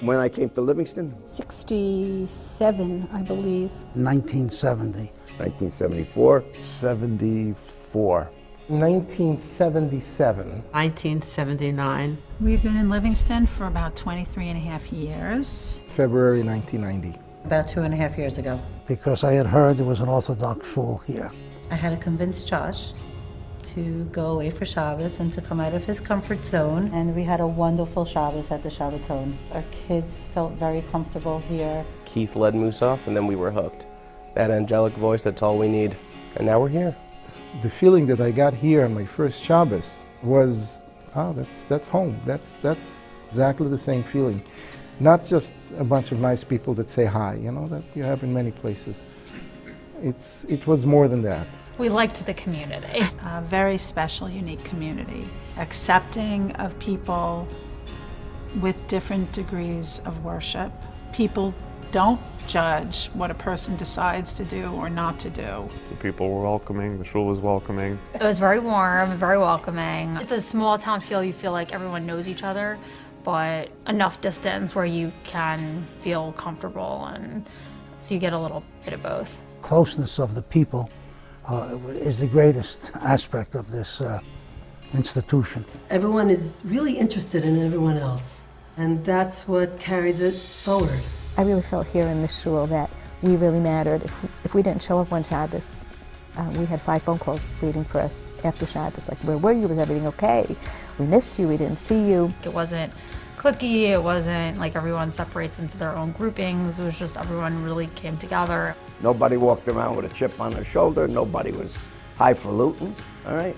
When I came to Livingston? 67, I believe. 1970. 1974. 74. 1977. 1979. We've been in Livingston for about 23 and a half years. February 1990. About 2.5 years ago. Because I had heard there was an Orthodox shul here. I had to convince Josh to go away for Shabbos and to come out of his comfort zone. And we had a wonderful Shabbos at the Shabbaton. Our kids felt very comfortable here. Keith led Musaf, and then we were hooked. That angelic voice, that's all we need. And now we're here. The feeling that I got here on my first Shabbos was, oh, that's home. That's exactly the same feeling. Not just a bunch of nice people that say hi, you know, that you have in many places. It was more than that. We liked the community. A very special, unique community, accepting of people with different degrees of worship. People don't judge what a person decides to do or not to do. The people were welcoming, the shul was welcoming. It was very warm, very welcoming. It's a small town feel. You feel like everyone knows each other, but enough distance where you can feel comfortable, and so you get a little bit of both. Closeness of the people is the greatest aspect of this institution. Everyone is really interested in everyone else, and that's what carries it forward. I really felt here in the shul that we really mattered. If we didn't show up one Shabbos, we had 5 phone calls waiting for us after Shabbos, like, where were you? Was everything okay? We missed you, we didn't see you. It wasn't cliquey, it wasn't like everyone separates into their own groupings. It was just everyone really came together. Nobody walked around with a chip on their shoulder. Nobody was highfalutin, all right?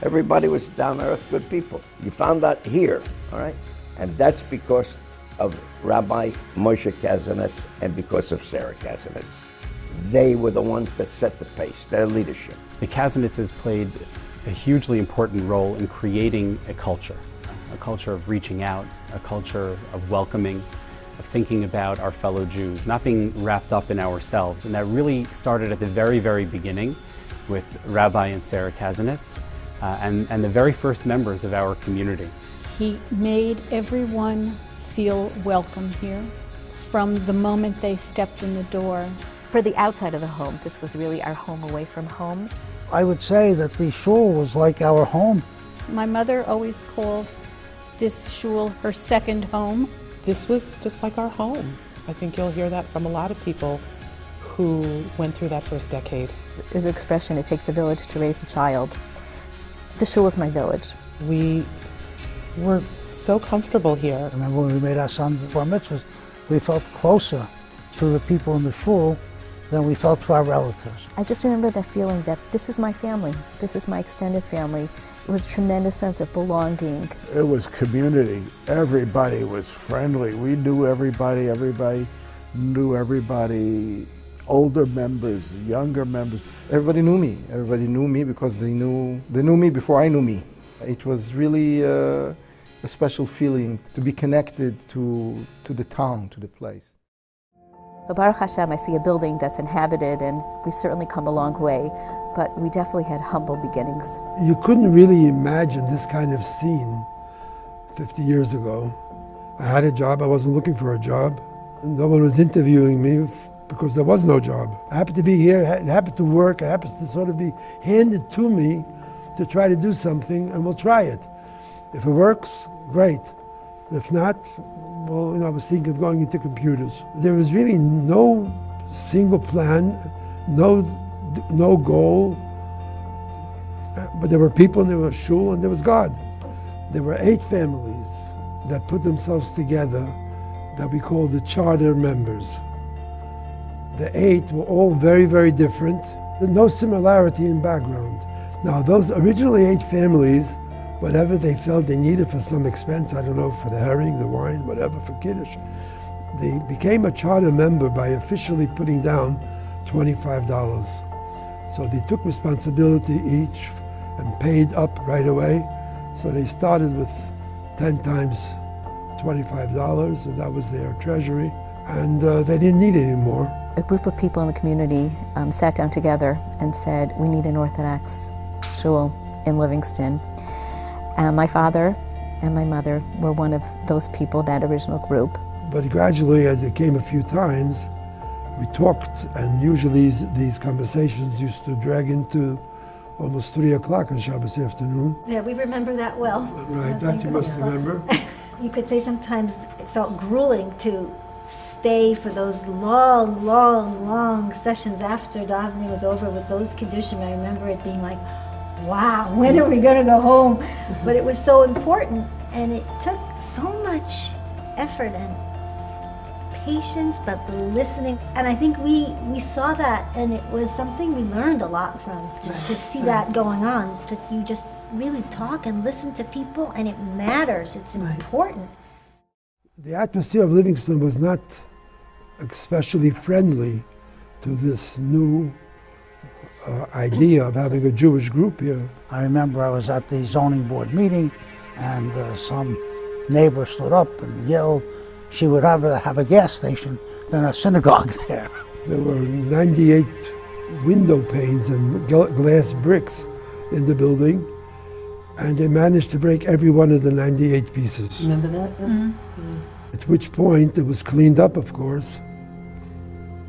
Everybody was down-to-earth, good people. You found that here, all right? And that's because of Rabbi Moshe Kazanetz and because of Sarah Kazanetz. They were the ones that set the pace, their leadership. The Kazanetzes played a hugely important role in creating a culture of reaching out, a culture of welcoming, of thinking about our fellow Jews, not being wrapped up in ourselves. And that really started at the very, very beginning with Rabbi and Sarah Kazanetz and the very first members of our community. He made everyone feel welcome here from the moment they stepped in the door. For the outside of the home, this was really our home away from home. I would say that the shul was like our home. My mother always called this shul her second home. This was just like our home. I think you'll hear that from a lot of people who went through that first decade. There's an expression, it takes a village to raise a child. The shul is my village. We were so comfortable here. I remember when we made our son bar mitzvahs, we felt closer to the people in the shul than we felt to our relatives. I just remember that feeling that this is my family, this is my extended family. It was a tremendous sense of belonging. It was community. Everybody was friendly. We knew everybody. Everybody knew everybody. Older members, younger members. Everybody knew me. Everybody knew me because they knew me before I knew me. It was really a special feeling to be connected to the town, to the place. So Baruch Hashem, I see a building that's inhabited, and we've certainly come a long way, but we definitely had humble beginnings. You couldn't really imagine this kind of scene 50 years ago. I had a job, I wasn't looking for a job. No one was interviewing me because there was no job. I happened to be here, it happened to work, it happens to sort of be handed to me to try to do something, and we'll try it. If it works, great. If not, well, I was thinking of going into computers. There was really no single plan, no goal, but there were people and there was shul and there was God. There were 8 families that put themselves together that we call the charter members. The 8 were all very, very different. There's no similarity in background. Now, those originally 8 families, whatever they felt they needed for some expense, I don't know, for the herring, the wine, whatever, for Kiddush, they became a charter member by officially putting down $25. So they took responsibility each and paid up right away. So they started with 10 times $25, and that was their treasury. And they didn't need any more. A group of people in the community sat down together and said, we need an Orthodox shul in Livingston. My father and my mother were one of those people, that original group. But gradually, as it came a few times, we talked, and usually these conversations used to drag into almost 3 o'clock on Shabbos afternoon. Yeah, we remember that well. Right, that you must remember. You could say sometimes it felt grueling to stay for those long, long, long sessions after davening was over with those Kiddushim. I remember it being like, wow, when are we going to go home? But it was so important, and it took so much effort and patience, but the listening. And I think we saw that, and it was something we learned a lot from, to see that going on. You just really talk and listen to people, and it matters. It's important. The atmosphere of Livingston was not especially friendly to this new idea of having a Jewish group here. I remember I was at the zoning board meeting, and some neighbor stood up and yelled she would rather have a gas station than a synagogue there. There were 98 window panes and glass bricks in the building, and they managed to break every one of the 98 pieces. Remember that? Mm-hmm. At which point it was cleaned up, of course,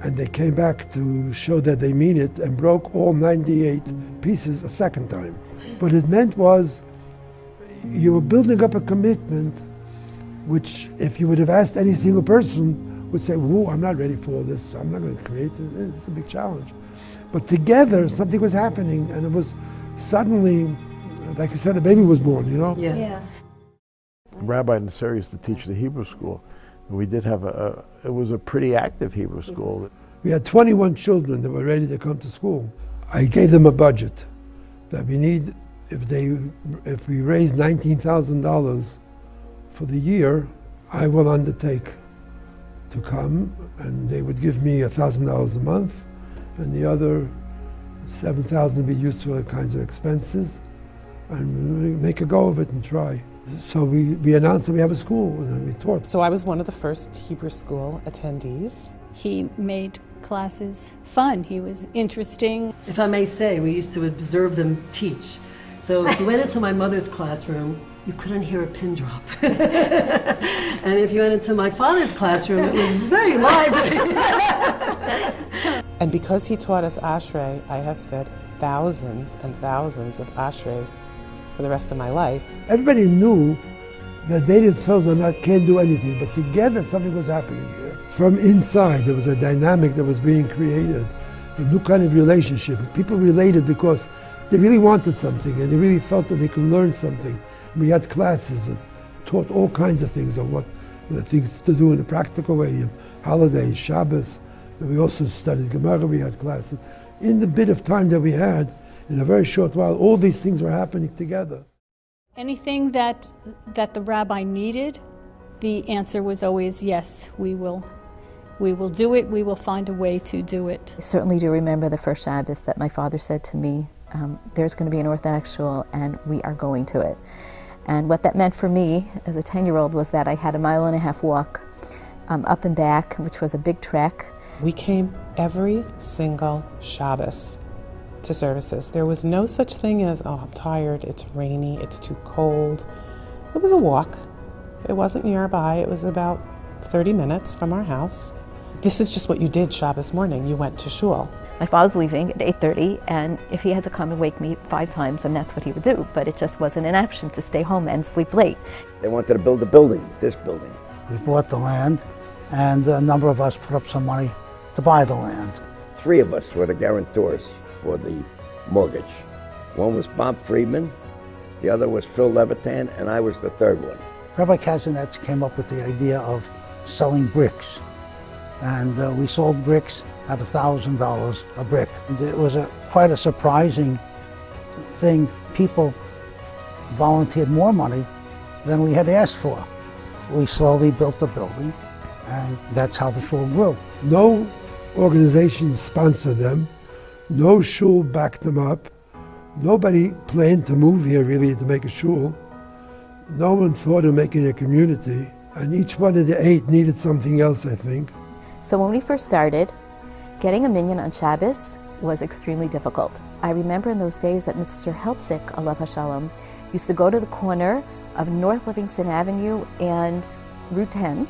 and they came back to show that they mean it and broke all 98 pieces a second time. What it meant was you were building up a commitment which, if you would have asked any single person, would say, whoa, I'm not ready for all this, I'm not going to create it, it's a big challenge. But together, something was happening, and it was suddenly, like I said, a baby was born, you know? Yeah. Rabbi Nasser used to teach the Hebrew school. We did have it was a pretty active Hebrew school. We had 21 children that were ready to come to school. I gave them a budget that we need, if we raise $19,000 for the year, I will undertake to come, and they would give me $1,000 a month, and the other $7,000 would be used for kinds of expenses, and make a go of it and try. So we announced that we have a school, and we taught. So I was one of the first Hebrew school attendees. He made classes fun. He was interesting. If I may say, we used to observe them teach. So if you went into my mother's classroom, you couldn't hear a pin drop. And if you went into my father's classroom, it was very lively. And because he taught us Ashrei, I have said thousands and thousands of Ashreis for the rest of my life. Everybody knew that they themselves can't do anything, but together something was happening here. From inside, there was a dynamic that was being created, a new kind of relationship. People related because they really wanted something, and they really felt that they could learn something. We had classes and taught all kinds of things on what things to do in a practical way, holidays, Shabbos. And we also studied Gemara, we had classes. In the bit of time that we had, in a very short while, all these things were happening together. Anything that the rabbi needed, the answer was always yes, we will do it, we will find a way to do it. I certainly do remember the first Shabbos that my father said to me, there's going to be an Orthodox shul and we are going to it. And what that meant for me as a 10-year-old was that I had a 1.5 mile walk up and back, which was a big trek. We came every single Shabbos to services. There was no such thing as, oh, I'm tired, it's rainy, it's too cold. It was a walk. It wasn't nearby. It was about 30 minutes from our house. This is just what you did Shabbos morning. You went to shul. My father was leaving at 8:30, and if he had to come and wake me 5 times, then that's what he would do. But it just wasn't an option to stay home and sleep late. They wanted to build a building, this building. We bought the land, and a number of us put up some money to buy the land. 3 of us were the guarantors for the mortgage. One was Bob Friedman, the other was Phil Levitan, and I was the third one. Rabbi Kazanets came up with the idea of selling bricks. And we sold bricks at $1,000 a brick. And it was quite a surprising thing. People volunteered more money than we had asked for. We slowly built the building, and that's how the shul grew. No organization sponsored them. No shul backed them up. Nobody planned to move here really to make a shul. No one thought of making a community. And each one of the 8 needed something else, I think. So when we first started, getting a minyan on Shabbos was extremely difficult. I remember in those days that Mr. Heltzik, alav hashalom, used to go to the corner of North Livingston Avenue and Route 10,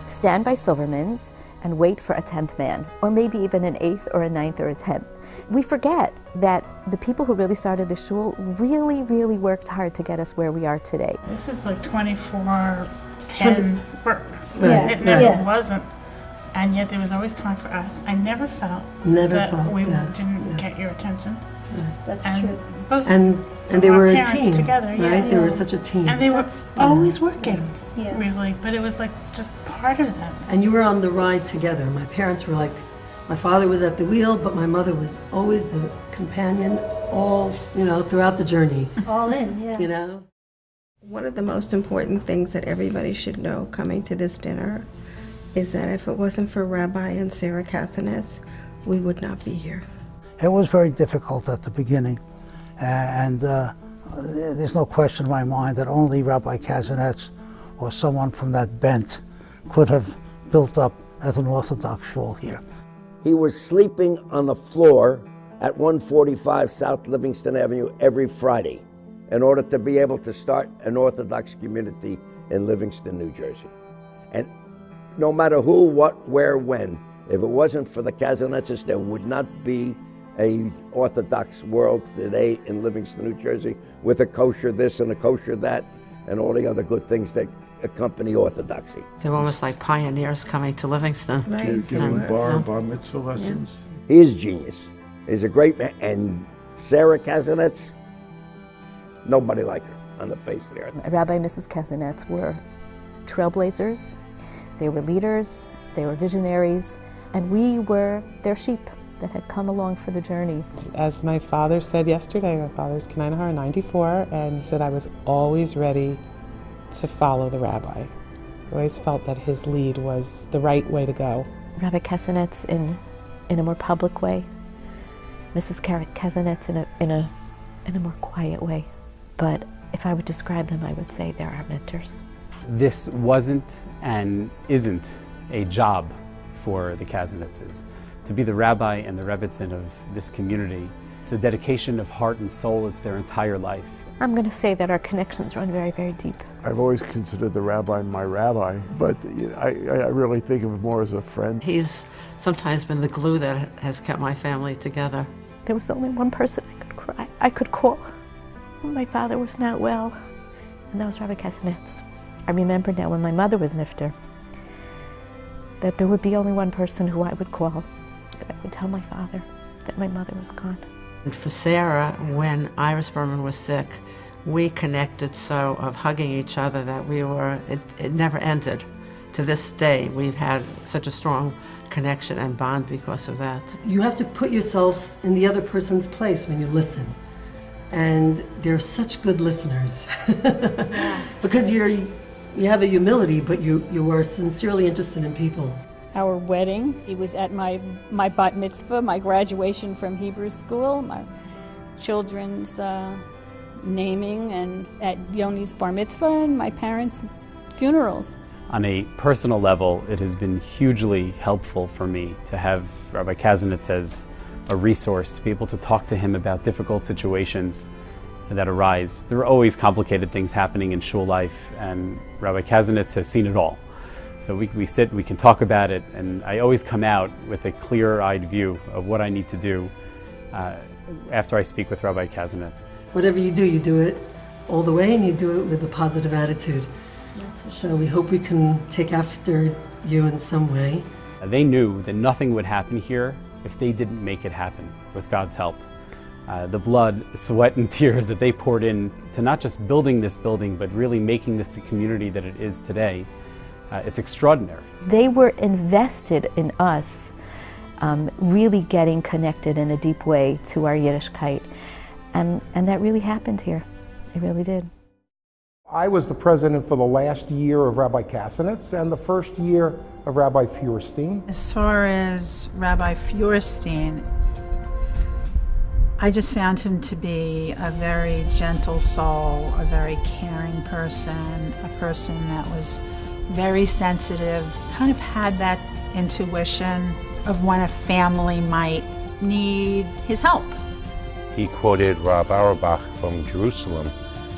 stand by Silverman's, and wait for a 10th man, or maybe even an 8th or a 9th or a 10th. We forget that the people who really started the shul really, really worked hard to get us where we are today. This is like 24/10 work. Yeah, It never yeah. wasn't. And yet there was always time for us. I never felt Never that felt, we yeah, didn't yeah. get your attention. That's And true. both And they our were a parents team, together, right? yeah. They were such a team. And they were always working, Yeah. really. But it was like just part of them. And you were on the ride together. My parents were like, my father was at the wheel, but my mother was always the companion, all, throughout the journey, All in, yeah. One of the most important things that everybody should know coming to this dinner is that if it wasn't for Rabbi and Sarah Kathanetz, we would not be here. It was very difficult at the beginning, and there's no question in my mind that only Rabbi Kathanetz or someone from that bent could have built up as an Orthodox shul here. He was sleeping on the floor at 145 South Livingston Avenue every Friday in order to be able to start an Orthodox community in Livingston, New Jersey. And no matter who, what, where, when, if it wasn't for the Kazanetzes, there would not be a Orthodox world today in Livingston, New Jersey, with a kosher this and a kosher that and all the other good things that accompany Orthodoxy. They were almost like pioneers coming to Livingston. Right. Giving bar mitzvah lessons. He is genius. He's a great man. And Sarah Kazanetz, nobody like her on the face of the earth. Rabbi and Mrs. Kazanetz were trailblazers, they were leaders, they were visionaries, and we were their sheep that had come along for the journey. As my father said yesterday, my father's K'nai 94, and he said I was always ready to follow the rabbi. I always felt that his lead was the right way to go. Rabbi Kazanetz in a more public way, Mrs. Kazanetz in a more quiet way. But if I would describe them, I would say they're our mentors. This wasn't and isn't a job for the Kazanetzes. To be the rabbi and the rebbitzin of this community, it's a dedication of heart and soul. It's their entire life. I'm going to say that our connections run very, very deep. I've always considered the rabbi my rabbi, but I really think of him more as a friend. He's sometimes been the glue that has kept my family together. There was only one person I could call when my father was not well, and that was Rabbi Kazanetz. I remember now when my mother was nifter, that there would be only one person who I would call, that I would tell my father that my mother was gone. And for Sarah, when Iris Berman was sick, we connected so of hugging each other that it never ended. To this day, we've had such a strong connection and bond because of that. You have to put yourself in the other person's place when you listen. And they're such good listeners. Because you have a humility, but you are sincerely interested in people. Our wedding, he was at my bat mitzvah, my graduation from Hebrew school, my children's naming, and at Yoni's bar mitzvah, and my parents' funerals. On a personal level, it has been hugely helpful for me to have Rabbi Kazanetz as a resource, to be able to talk to him about difficult situations that arise. There are always complicated things happening in shul life, and Rabbi Kazanetz has seen it all. So we sit, we can talk about it, and I always come out with a clear-eyed view of what I need to do after I speak with Rabbi Kazanetz. Whatever you do it all the way, and you do it with a positive attitude. So we hope we can take after you in some way. They knew that nothing would happen here if they didn't make it happen with God's help. The blood, sweat, and tears that they poured in to not just building this building, but really making this the community that it is today, it's extraordinary. They were invested in us really getting connected in a deep way to our Yiddishkeit. And that really happened here. It really did. I was the president for the last year of Rabbi Kazanetz and the first year of Rabbi Feuerstein. As far as Rabbi Feuerstein, I just found him to be a very gentle soul, a very caring person, a person that was very sensitive, kind of had that intuition of when a family might need his help. He quoted Rav Auerbach from Jerusalem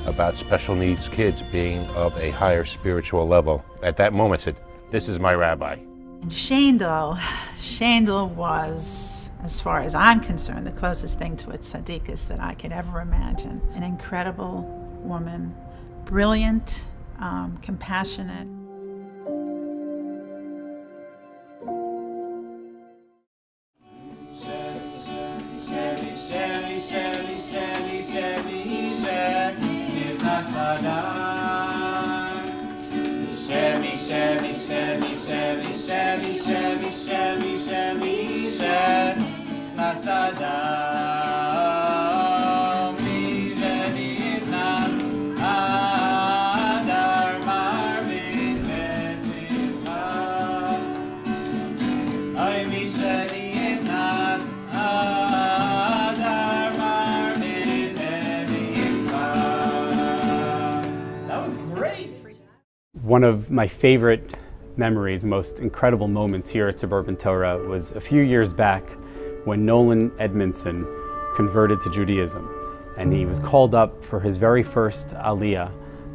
about special needs kids being of a higher spiritual level. At that moment, I said, this is my rabbi. And Shandel was, as far as I'm concerned, the closest thing to a tzaddikus that I could ever imagine. An incredible woman, brilliant, compassionate. One of my favorite memories, most incredible moments here at Suburban Torah was a few years back when Nolan Edmondson converted to Judaism. And he was called up for his very first aliyah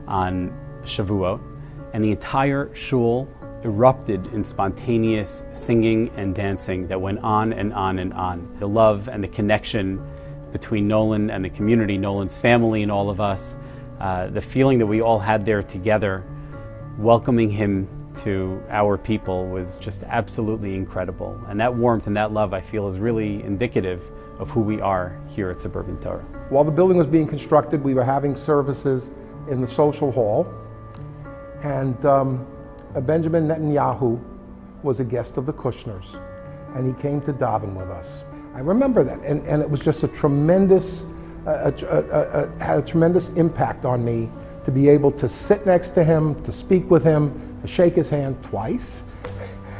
on Shavuot. And the entire shul erupted in spontaneous singing and dancing that went on and on and on. The love and the connection between Nolan and the community, Nolan's family and all of us, the feeling that we all had there together, welcoming him to our people was just absolutely incredible. And that warmth and that love, I feel, is really indicative of who we are here at Suburban Torah. While the building was being constructed, we were having services in the social hall, and Benjamin Netanyahu was a guest of the Kushners, and he came to daven with us. I remember that, and it was just a tremendous, had a tremendous impact on me to be able to sit next to him, to speak with him, to shake his hand twice.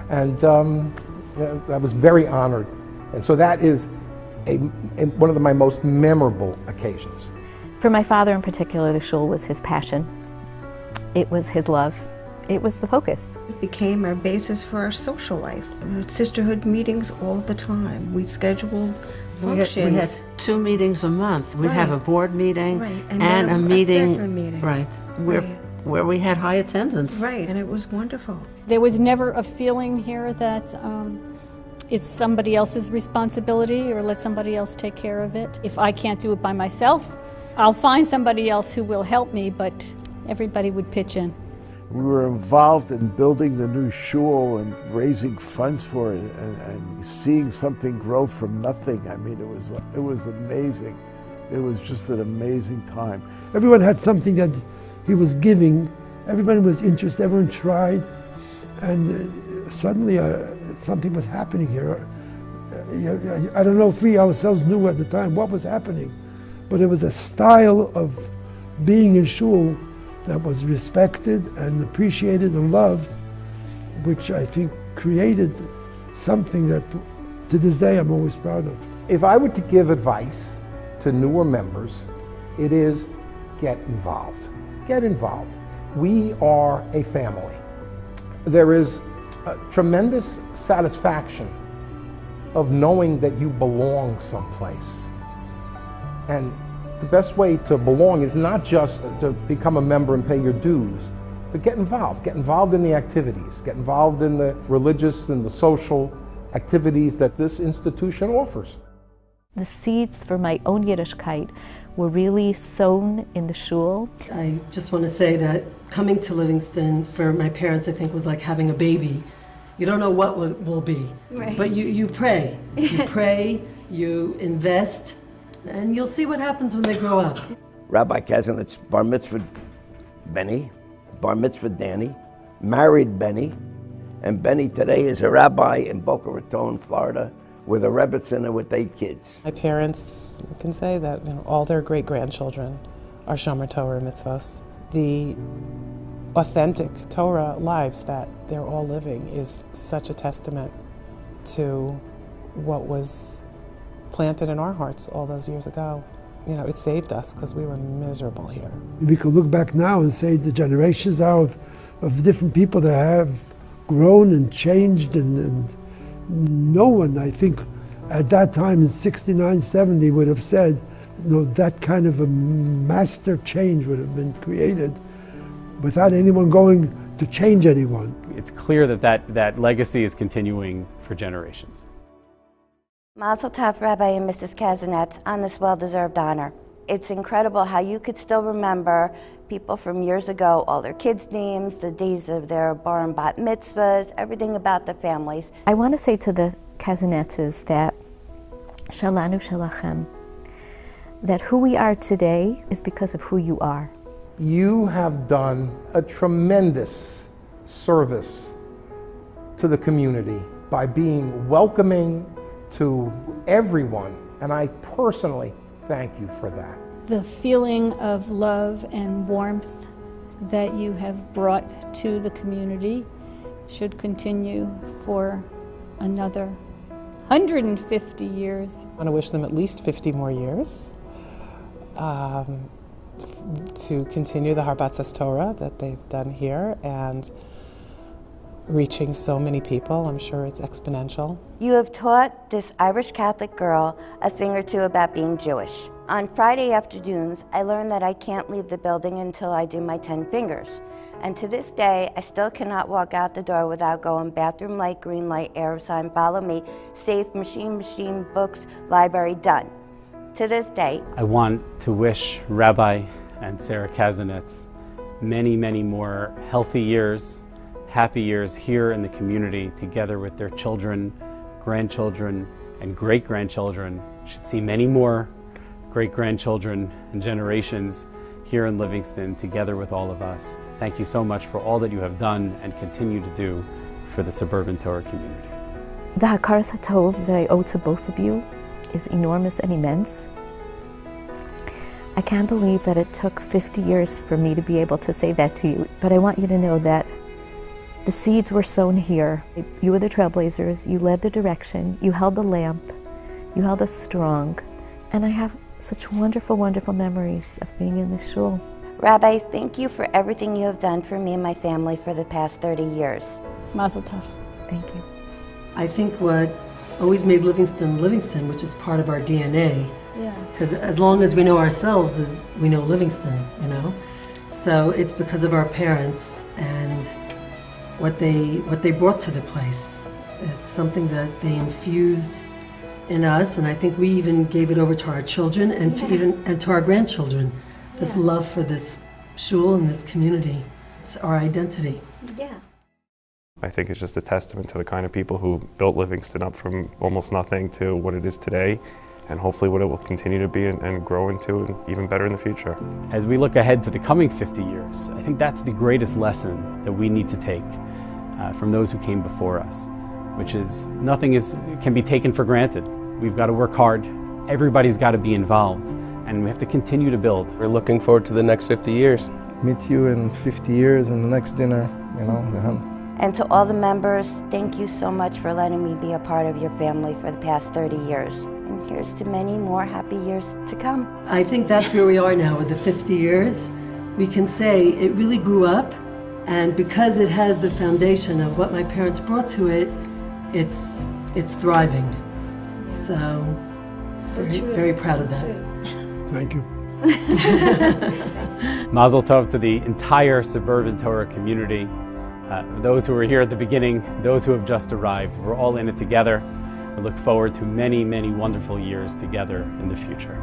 And I was very honored. And so that is one of my most memorable occasions. For my father in particular, the shul was his passion. It was his love. It was the focus. It became our basis for our social life. We had sisterhood meetings all the time. We scheduled functions. We had 2 meetings a month. We'd have a board meeting and a meeting, meeting. Right, where we had high attendance. Right, and it was wonderful. There was never a feeling here that it's somebody else's responsibility or let somebody else take care of it. If I can't do it by myself, I'll find somebody else who will help me, but everybody would pitch in. We were involved in building the new shul and raising funds for it and seeing something grow from nothing. I mean, it was amazing. It was just an amazing time. Everyone had something that he was giving. Everybody was interested, everyone tried. And suddenly something was happening here. I don't know if we ourselves knew at the time what was happening, but it was a style of being in shul that was respected and appreciated and loved, which I think created something that to this day I'm always proud of. If I were to give advice to newer members, it is get involved. Get involved. We are a family. There is a tremendous satisfaction of knowing that you belong someplace. And the best way to belong is not just to become a member and pay your dues, but get involved. Get involved in the activities. Get involved in the religious and the social activities that this institution offers. The seeds for my own Yiddishkeit were really sown in the shul. I just want to say that coming to Livingston for my parents, I think, was like having a baby. You don't know what will be, Right. but you pray. You pray, you invest, and you'll see what happens when they grow up. Rabbi Kaznetz bar mitzvah Benny, bar mitzvah Danny, married Benny, and Benny today is a rabbi in Boca Raton, Florida, with a rebbitzin and with 8 kids. My parents can say that all their great-grandchildren are Shomer Torah mitzvos. The authentic Torah lives that they're all living is such a testament to what was planted in our hearts all those years ago. It saved us because we were miserable here. We could look back now and say the generations of different people that have grown and changed, and no one, I think, at that time in 69, 70 would have said that kind of a master change would have been created without anyone going to change anyone. It's clear that legacy is continuing for generations. Mazel tov, Rabbi and Mrs. Kazanets, on this well-deserved honor. It's incredible how you could still remember people from years ago, all their kids' names, the days of their bar and bat mitzvahs, everything about the families. I want to say to the Kazanetzes that Shalanu Shalachem, that who we are today is because of who you are. You have done a tremendous service to the community by being welcoming to everyone, and I personally thank you for that. The feeling of love and warmth that you have brought to the community should continue for another 150 years. I want to wish them at least 50 more years to continue the Harbatzas Torah that they've done here and reaching so many people. I'm sure it's exponential. You have taught this Irish Catholic girl a thing or two about being Jewish. On Friday afternoons, I learned that I can't leave the building until I do my 10 fingers. And to this day, I still cannot walk out the door without going bathroom light, green light, arrow sign, follow me, safe, machine, books, library, done. To this day. I want to wish Rabbi and Sarah Kazanets many, many more healthy years, happy years here in the community together with their children, grandchildren, and great-grandchildren. Should see many more great-grandchildren and generations here in Livingston together with all of us. Thank you so much for all that you have done and continue to do for the Suburban Torah community. The Hakaras HaTov that I owe to both of you is enormous and immense. I can't believe that it took 50 years for me to be able to say that to you, but I want you to know that the seeds were sown here. You were the trailblazers, you led the direction, you held the lamp, you held us strong, and I have such wonderful, wonderful memories of being in this shul. Rabbi, thank you for everything you have done for me and my family for the past 30 years. Mazel tov. Thank you. I think what always made Livingston, Livingston, which is part of our DNA, because as long as we know ourselves, as we know Livingston, you know? So it's because of our parents and what they brought to the place. It's something that they infused in us, and I think we even gave it over to our children and to our grandchildren. This love for this shul and this community. It's our identity. Yeah. I think it's just a testament to the kind of people who built Livingston up from almost nothing to what it is today, and hopefully what it will continue to be and grow into, and even better in the future. As we look ahead to the coming 50 years, I think that's the greatest lesson that we need to take from those who came before us, which is nothing can be taken for granted. We've got to work hard, everybody's got to be involved, and we have to continue to build. We're looking forward to the next 50 years. Meet you in 50 years in the next dinner, you know. And to all the members, thank you so much for letting me be a part of your family for the past 30 years. And here's to many more happy years to come. I think that's where we are now with the 50 years. We can say it really grew up, and because it has the foundation of what my parents brought to it, it's thriving. So very proud of that. Thank you. Mazel tov to the entire Suburban Torah community. Those who were here at the beginning, those who have just arrived, we're all in it together. We look forward to many, many wonderful years together in the future.